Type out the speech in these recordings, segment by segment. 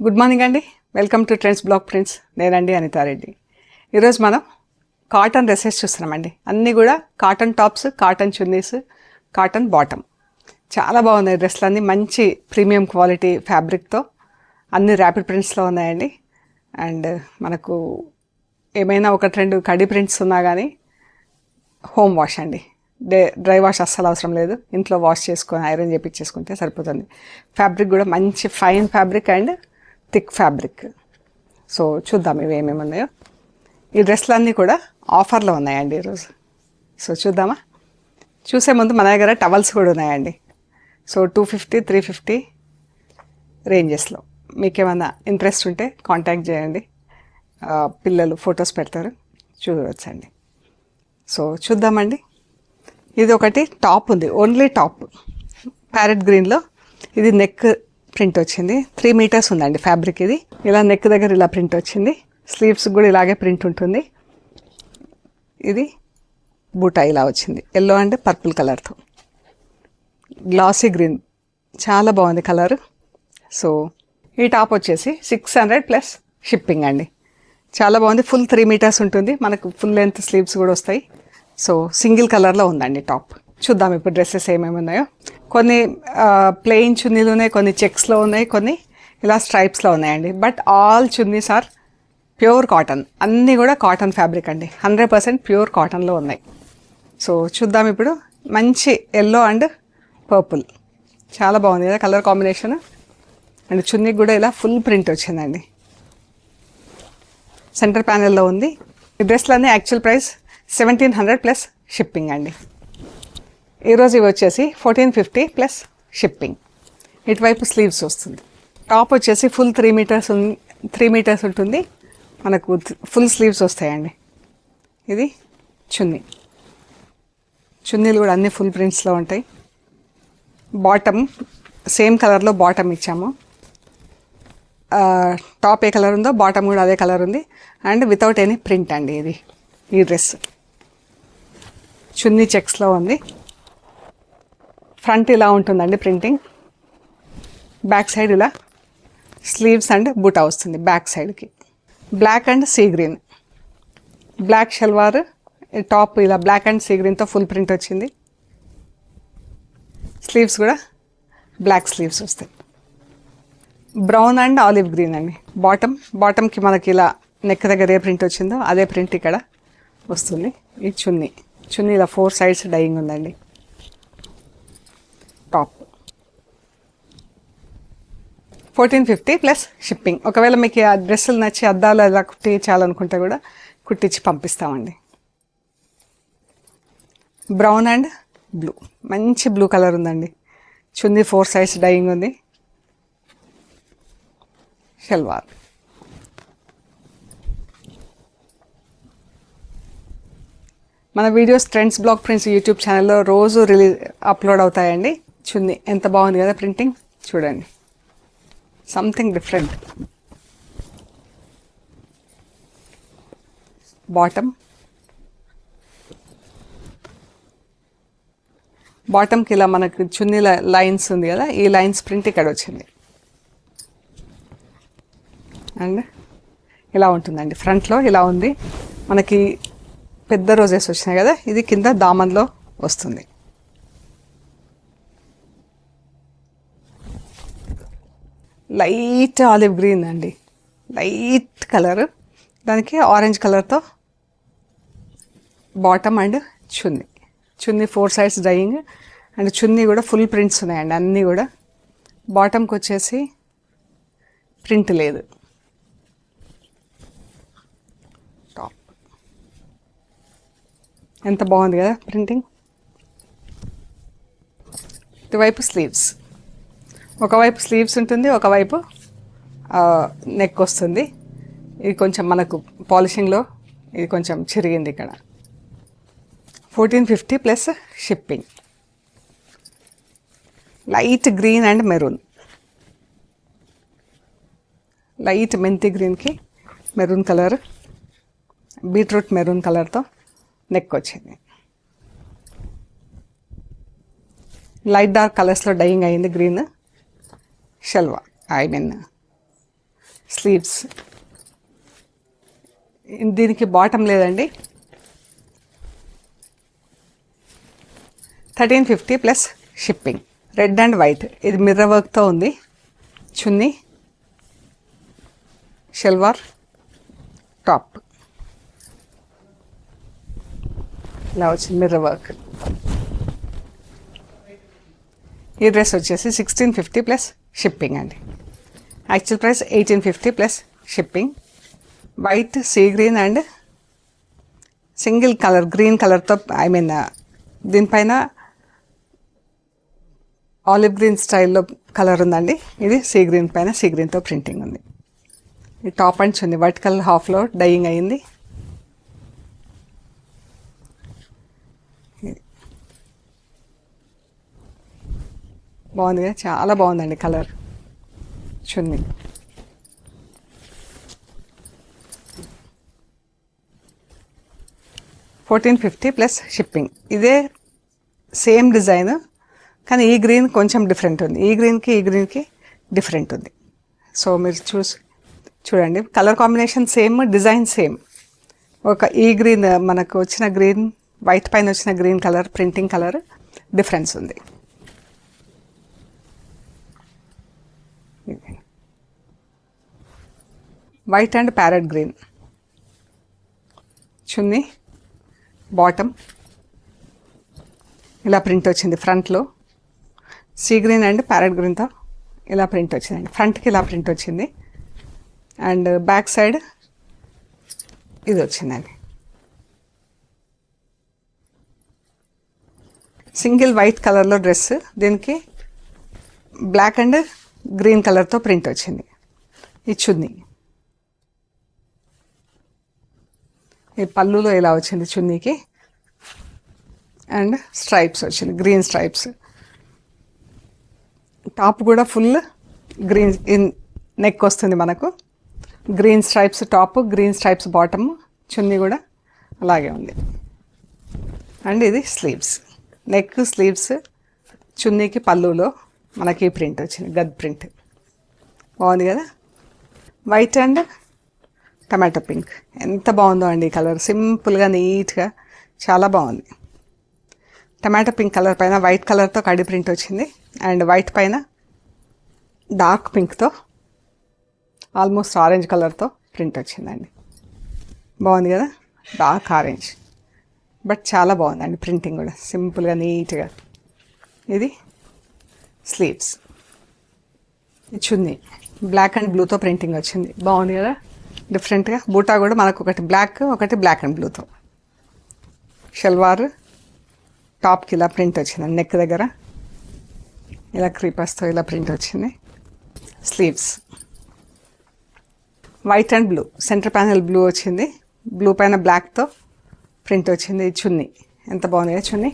Good morning అండి. Welcome to trends blog prints. నేనండి అనితారెడ్డి. ఈరోజు మనం కాటన్ డ్రెస్సెస్ చూస్తున్నామండి. అన్నీ కూడా cotton tops, cotton chunnis, cotton bottom. చాలా బాగున్నాయి డ్రెస్సులు అన్నీ. మంచి ప్రీమియం క్వాలిటీ ఫ్యాబ్రిక్తో అన్ని ర్యాపిడ్ ప్రింట్స్లో ఉన్నాయండి. అండ్ మనకు ఏమైనా ఒకటి రెండు కడి ప్రింట్స్ ఉన్నా కానీ హోమ్ వాష్ అండి. డ్రై వాష్ అస్సలు అవసరం లేదు. ఇంట్లో వాష్ చేసుకొని ఐరన్ చేపించేసుకుంటే సరిపోతుంది. ఫ్యాబ్రిక్ కూడా మంచి fine fabric and thick fabric. So చూద్దాం ఇవి ఏమేమి ఉన్నాయో. ఈ డ్రెస్సులన్నీ కూడా ఆఫర్లో ఉన్నాయండి ఈరోజు. సో చూద్దామా? చూసే ముందు మన దగ్గర టవల్స్ కూడా ఉన్నాయండి. సో 250, 350 రేంజెస్లో. మీకేమన్నా ఇంట్రెస్ట్ ఉంటే కాంటాక్ట్ చేయండి. పిల్లలు ఫొటోస్ పెడతారు, చూడవచ్చండి. సో చూద్దామండి. ఇది ఒకటి టాప్ ఉంది, ఓన్లీ టాప్, ప్యారెట్ గ్రీన్లో. ఇది నెక్ ప్రింట్ వచ్చింది. 3 మీటర్స్ ఉందండి ఫ్యాబ్రిక్. ఇది ఇలా నెక్ దగ్గర ఇలా ప్రింట్ వచ్చింది. స్లీవ్స్ కూడా ఇలాగే ప్రింట్ ఉంటుంది. ఇది బూటా ఇలా వచ్చింది, ఎల్లో అండ్ పర్పుల్ కలర్తో. గ్లాసీ గ్రీన్, చాలా బాగుంది కలర్. సో ఈ టాప్ వచ్చేసి 600 ప్లస్ షిప్పింగ్ అండి. చాలా బాగుంది. ఫుల్ 3 మీటర్స్ ఉంటుంది. మనకు ఫుల్ లెంత్ స్లీవ్స్ కూడా వస్తాయి. సో సింగిల్ కలర్లో ఉందండి టాప్. చూద్దాం ఇప్పుడు డ్రెస్సెస్ ఏమేమి ఉన్నాయో. కొన్ని ప్లెయిన్ చున్నీలు ఉన్నాయి, కొన్ని చెక్స్లో ఉన్నాయి, కొన్ని ఇలా స్ట్రైప్స్లో ఉన్నాయండి. But all chunnis are pure cotton. అన్నీ కూడా కాటన్ ఫ్యాబ్రిక్ అండి. 100% ప్యూర్ కాటన్లో ఉన్నాయి. సో చూద్దాం ఇప్పుడు. మంచి ఎల్లో అండ్ పర్పుల్, చాలా బాగుంది కదా కలర్ కాంబినేషన్. అండ్ చున్నీకి కూడా ఇలా ఫుల్ ప్రింట్ వచ్చిందండి. సెంటర్ ప్యానెల్లో ఉంది. ఈ డ్రెస్లన్నీ యాక్చువల్ ప్రైస్ 1700 ప్లస్ షిప్పింగ్ అండి. ఈరోజు ఇవి వచ్చేసి 1450 ప్లస్ షిప్పింగ్. ఇటువైపు స్లీవ్స్ వస్తుంది. టాప్ వచ్చేసి ఫుల్ 3 మీటర్స్ ఉంటుంది. మనకు ఫుల్ స్లీవ్స్ వస్తాయండి. ఇది చున్నీ. చున్నీలు కూడా అన్ని ఫుల్ ప్రింట్స్లో ఉంటాయి. బాటమ్ సేమ్ కలర్లో బాటమ్ ఇచ్చాము. టాప్ ఏ కలర్ ఉందో బాటమ్ కూడా అదే కలర్ ఉంది. అండ్ వితౌట్ ఎనీ ప్రింట్ అండి ఇది. ఈ డ్రెస్ చున్నీ చెక్స్లో ఉంది. ఫ్రంట్ ఇలా ఉంటుందండి ప్రింటింగ్. బ్యాక్ సైడ్ ఇలా స్లీవ్స్ అండ్ బూటా వస్తుంది బ్యాక్ సైడ్కి. Black and sea green, black salwar, top ఇలా బ్లాక్ అండ్ సీ గ్రీన్తో ఫుల్ ప్రింట్ వచ్చింది. స్లీవ్స్ కూడా బ్లాక్ స్లీవ్స్ వస్తాయి. బ్రౌన్ అండ్ ఆలివ్ గ్రీన్ అండి. బాటమ్కి మనకి ఇలా నెక్ దగ్గర ఏ ప్రింట్ వచ్చిందో అదే ప్రింట్ ఇక్కడ వస్తుంది. ఈ చున్నీ ఇలా 4 సైడ్స్ డైయింగ్ ఉందండి. Top 1450 plus shipping. ఒకవేళ మీకు ఆ డ్రెస్సులు నచ్చి అద్దాలు అలా కుట్టించాలనుకుంటే కూడా కుట్టించి పంపిస్తామండి. బ్రౌన్ అండ్ బ్లూ, మంచి బ్లూ కలర్ ఉందండి. చున్నీ 4 సైడ్స్ డైయింగ్ ఉంది. షల్వార్. మన videos trends blog prints YouTube ఛానల్లో రోజు అప్లోడ్ అవుతాయండి. చున్నీ ఎంత బాగుంది కదా ప్రింటింగ్, చూడండి. Something different. బాటమ్కి ఇలా మనకు చున్నీ లైన్స్ ఉంది కదా, ఈ లైన్స్ ప్రింట్ ఇక్కడ వచ్చింది. అండ్ ఇలా ఉంటుందండి. ఫ్రంట్లో ఇలా ఉంది. మనకి పెద్ద రోజెస్ వచ్చినాయి కదా, ఇది కింద దామన్లో వస్తుంది. లైట్ ఆలివ్ గ్రీన్ అండి, లైట్ కలర్. దానికి ఆరెంజ్ కలర్తో bottom and chunni 4 sides dyeing. And chunni కూడా ఫుల్ ప్రింట్స్ ఉన్నాయండి అన్నీ కూడా. బాటమ్కి వచ్చేసి ప్రింట్ లేదు. టాప్ ఎంత బాగుంది కదా ప్రింటింగ్. ఇటువైపు స్లీవ్స్, ఒకవైపు స్లీవ్స్ ఉంటుంది, ఒకవైపు నెక్ వస్తుంది. ఇది కొంచెం మనకు పాలిషింగ్లో ఇది కొంచెం చిరిగింది ఇక్కడ. 1450 plus shipping. Light green and maroon, light మెంతి గ్రీన్కి మెరూన్ కలర్, బీట్రూట్ మెరూన్ కలర్తో నెక్ వచ్చింది. లైట్ డార్క్ కలర్స్లో డైయింగ్ అయింది green. Salwar I mean sleeves. దీనికి బాటమ్ లేదండి. 1350 plus shipping. Red and white, ఇది మిర్రర్ వర్క్తో ఉంది. చున్నీ, షల్వార్, టాప్ ఇలా వచ్చింది మిర్రర్ వర్క్. ఈ డ్రెస్ వచ్చేసి 1650 ప్లస్ షిప్పింగ్ అండి. Actual price 1850 plus shipping. White, see green and single colour green కలర్తో, ఐ మీన్ దీనిపైన ఆలివ్ గ్రీన్ స్టైల్లో కలర్ ఉందండి. ఇది సీ గ్రీన్ పైన సీ గ్రీన్తో ప్రింటింగ్ ఉంది. ఈ top and chunni white colour హాఫ్లో డైయింగ్ అయ్యింది. బాగుంది కదా, చాలా బాగుందండి కలర్. చున్నీ 1450 ప్లస్ షిప్పింగ్. ఇదే సేమ్ డిజైన్ కానీ ఈ గ్రీన్ కొంచెం డిఫరెంట్ ఉంది. ఈ గ్రీన్కి డిఫరెంట్ ఉంది. సో మీరు చూడండి, colour combination same, design same. ఒక ఈ గ్రీన్ మనకు వచ్చిన గ్రీన్, వైట్ పైన వచ్చిన green colour printing colour difference ఉంది. White and parrot green. Chunni, bottom ఇలా ప్రింట్ వచ్చింది. ఫ్రంట్లో సీ గ్రీన్ అండ్ ప్యారెట్ గ్రీన్తో ఇలా ప్రింట్ వచ్చిందండి. ఫ్రంట్కి ఇలా ప్రింట్ వచ్చింది అండ్ బ్యాక్ సైడ్ ఇది వచ్చిందండి. సింగిల్ వైట్ కలర్లో డ్రెస్, దీనికి బ్లాక్ అండ్ గ్రీన్ కలర్తో ప్రింట్ వచ్చింది. ఈ చున్నీ, ఈ పళ్ళులో ఇలా వచ్చింది చున్నీకి అండ్ స్ట్రైప్స్ వచ్చింది, గ్రీన్ స్ట్రైప్స్. టాప్ కూడా ఫుల్ గ్రీన్ నెక్ వస్తుంది మనకు. Green stripes top, green stripes bottom. Chunni కూడా అలాగే ఉంది. అండ్ ఇది స్లీవ్స్, నెక్ స్లీవ్స్, చున్నీకి పళ్ళులో మనకి ప్రింట్ వచ్చింది, గద్ ప్రింట్. బాగుంది కదా. వైట్ అండ్ టమాటో పింక్, ఎంత బాగుందో అండి ఈ కలర్. సింపుల్గా నీట్గా చాలా బాగుంది. టమాటో పింక్ కలర్ పైన వైట్ కలర్తో కడి ప్రింట్ వచ్చింది అండ్ వైట్ పైన డార్క్ పింక్తో ఆల్మోస్ట్ ఆరెంజ్ కలర్తో ప్రింట్ వచ్చిందండి. బాగుంది కదా, డార్క్ ఆరెంజ్. బట్ చాలా బాగుందండి ప్రింటింగ్ కూడా, సింపుల్గా నీట్గా. ఇది స్లీవ్స్. చున్నీ బ్లాక్ అండ్ బ్లూతో ప్రింటింగ్ వచ్చింది, బాగుంది కదా డిఫరెంట్గా. బూటా కూడా మనకు ఒకటి బ్లాక్, ఒకటి బ్లాక్ అండ్ బ్లూతో. షల్వార్ టాప్కి ఇలా ప్రింట్ వచ్చింది, నెక్ దగ్గర ఇలా క్రీపర్స్తో ఇలా ప్రింట్ వచ్చింది. Sleeves white and blue, centre panel blue వచ్చింది, బ్లూ పైన బ్లాక్తో ప్రింట్ వచ్చింది. చున్నీ ఎంత బాగుంది కదా, చున్నీ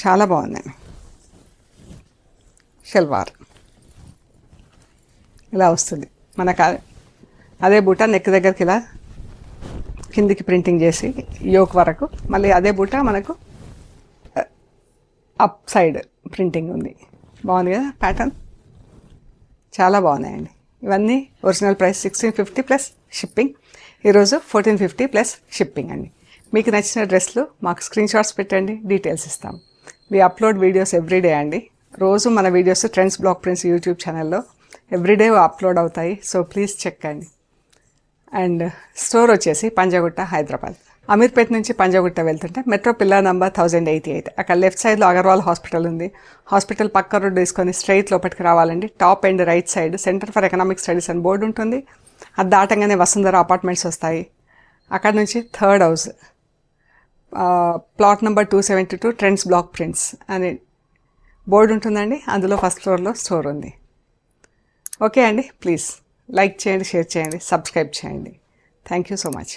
చాలా బాగుందండి. షల్వార్ ఇలా వస్తుంది మనకు. అదే బూట నెక్ దగ్గరికి ఇలా కిందికి ప్రింటింగ్ చేసి యోక్ వరకు, మళ్ళీ అదే బూట మనకు అప్ సైడ్ ప్రింటింగ్ ఉంది. బాగుంది కదా ప్యాటర్న్, చాలా బాగున్నాయండి. ఇవన్నీ ఒరిజినల్ ప్రైస్ 1650 ప్లస్ షిప్పింగ్. ఈరోజు 1450 ప్లస్ షిప్పింగ్ అండి. మీకు నచ్చిన డ్రెస్లు మాకు స్క్రీన్ షాట్స్ పెట్టండి, డీటెయిల్స్ ఇస్తాం. వి అప్లోడ్ వీడియోస్ ఎవ్రీడే అండి. రోజు మన videos trends block prints YouTube ఛానల్లో ఎవ్రీడే అప్లోడ్ అవుతాయి. సో ప్లీజ్ చెక్ అండి. అండ్ స్టోర్ వచ్చేసి పంజాగుట్ట, హైదరాబాద్. అమీర్పేట నుంచి పంజాగుట్ట వెళ్తుంటే మెట్రో పిల్లర్ నంబర్ 1088, అక్కడ లెఫ్ట్ సైడ్లో అగర్వాల్ హాస్పిటల్ ఉంది. హాస్పిటల్ పక్క రోడ్డు తీసుకొని స్ట్రైట్ లోపలికి రావాలండి. Top and right side centre for economic studies అని బోర్డు ఉంటుంది. అది దాటంగానే వసుంధర అపార్ట్మెంట్స్ వస్తాయి. అక్కడ నుంచి third house, plot number 272, trends block prints అని బోర్డు ఉంటుందండి. అందులో ఫస్ట్ ఫ్లోర్లో స్టోర్ ఉంది. ఓకే అండి, ప్లీజ్ లైక్ చేయండి, షేర్ చేయండి, సబ్స్క్రైబ్ చేయండి. Thank you so much.